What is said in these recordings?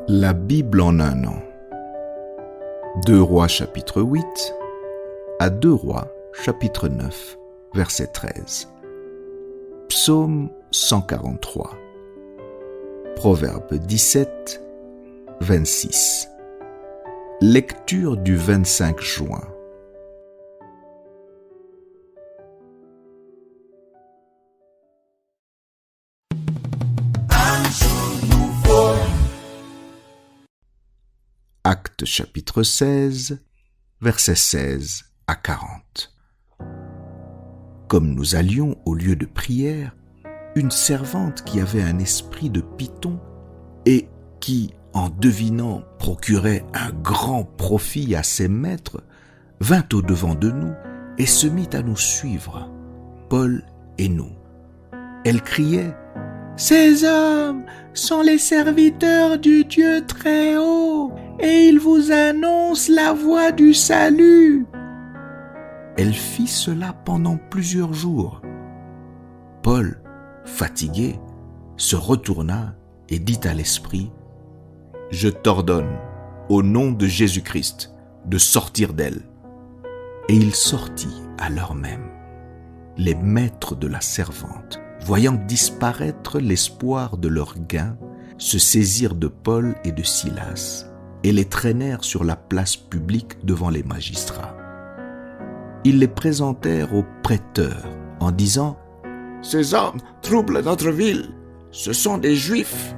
La Bible en un an. 2 Rois chapitre 8 à 2 Rois chapitre 9, verset 13. Psaume 143. Proverbe 17, 26. Lecture du 25 juin. Actes chapitre 16, versets 16 à 40. Comme nous allions au lieu de prière, une servante qui avait un esprit de python et qui, en devinant, procurait un grand profit à ses maîtres, vint au-devant de nous et se mit à nous suivre, Paul et nous. Elle criait: « Ces hommes sont les serviteurs du Dieu très haut, et ils vous annoncent la voie du salut. » Elle fit cela pendant plusieurs jours. Paul, fatigué, se retourna et dit à l'esprit: « Je t'ordonne, au nom de Jésus-Christ, de sortir d'elle. » Et il sortit à l'heure même. Les maîtres de la servante, voyant disparaître l'espoir de leur gain, se saisirent de Paul et de Silas et les traînèrent sur la place publique devant les magistrats. Ils les présentèrent aux prêteurs en disant: « Ces hommes troublent notre ville. Ce sont des Juifs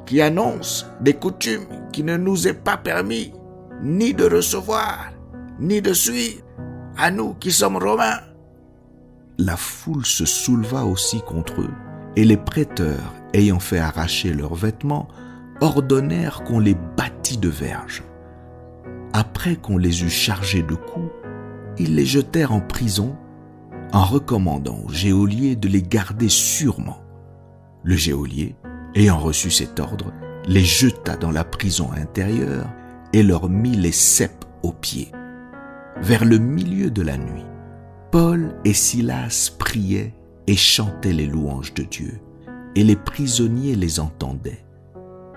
qui annoncent des coutumes qui ne nous est pas permis ni de recevoir, ni de suivre, à nous qui sommes Romains. » La foule se souleva aussi contre eux, et les prêteurs, ayant fait arracher leurs vêtements, ordonnèrent qu'on les bâtît de verges. Après qu'on les eut chargés de coups, ils les jetèrent en prison, en recommandant au geôlier de les garder sûrement. Le geôlier, ayant reçu cet ordre, les jeta dans la prison intérieure et leur mit les ceps aux pieds. Vers le milieu de la nuit, Paul et Silas priaient et chantaient les louanges de Dieu, et les prisonniers les entendaient.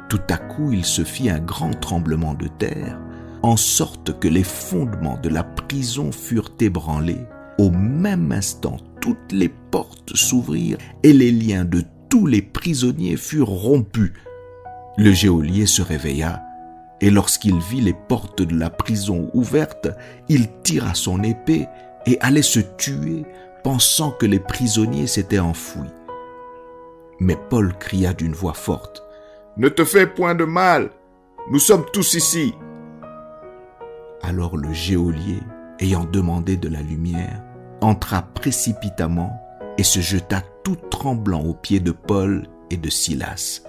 Tout à coup, il se fit un grand tremblement de terre, en sorte que les fondements de la prison furent ébranlés. Au même instant, toutes les portes s'ouvrirent et les liens de tous les prisonniers furent rompus. Le geôlier se réveilla, et lorsqu'il vit les portes de la prison ouvertes, il tira son épée et allait se tuer, pensant que les prisonniers s'étaient enfouis. Mais Paul cria d'une voix forte: « Ne te fais point de mal, nous sommes tous ici. » Alors le geôlier, ayant demandé de la lumière, entra précipitamment et se jeta tout tremblant aux pieds de Paul et de Silas.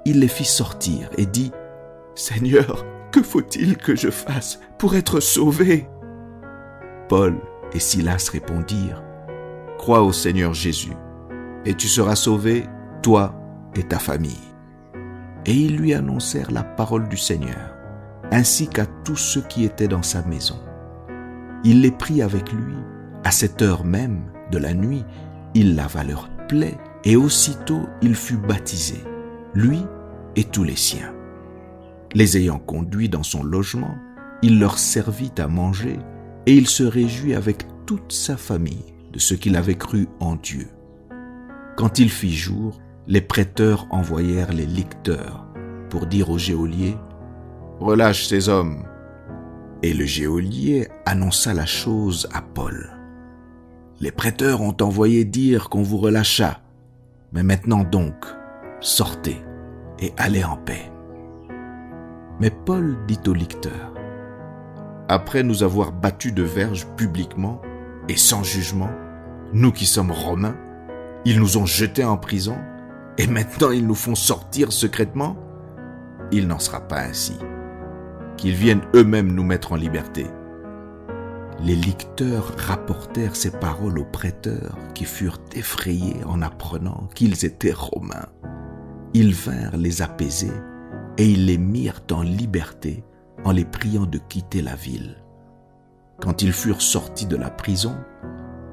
Il les fit sortir et dit: « Seigneur, que faut-il que je fasse pour être sauvé ?» Paul et Silas répondirent: « Crois au Seigneur Jésus, et tu seras sauvé, toi et ta famille. » Et ils lui annoncèrent la parole du Seigneur, ainsi qu'à tous ceux qui étaient dans sa maison. Il les prit avec lui. À cette heure même de la nuit, il lava leurs plaies, et aussitôt il fut baptisé, lui et tous les siens. Les ayant conduits dans son logement, il leur servit à manger, et il se réjouit avec toute sa famille de ce qu'il avait cru en Dieu. Quand il fit jour, les prêteurs envoyèrent les licteurs pour dire au geôlier: « Relâche ces hommes. » Et le geôlier annonça la chose à Paul. « Les prêteurs ont envoyé dire qu'on vous relâcha. Mais maintenant donc, sortez et allez en paix. » Mais Paul dit au licteur: « Après nous avoir battus de verges publiquement et sans jugement, nous qui sommes Romains, ils nous ont jetés en prison et maintenant ils nous font sortir secrètement. Il n'en sera pas ainsi. Qu'ils viennent eux-mêmes nous mettre en liberté. » Les licteurs rapportèrent ces paroles aux prêteurs qui furent effrayés en apprenant qu'ils étaient Romains. Ils vinrent les apaiser et ils les mirent en liberté en les priant de quitter la ville. Quand ils furent sortis de la prison,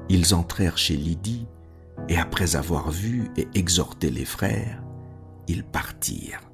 ils entrèrent chez Lydie et après avoir vu et exhorté les frères, ils partirent.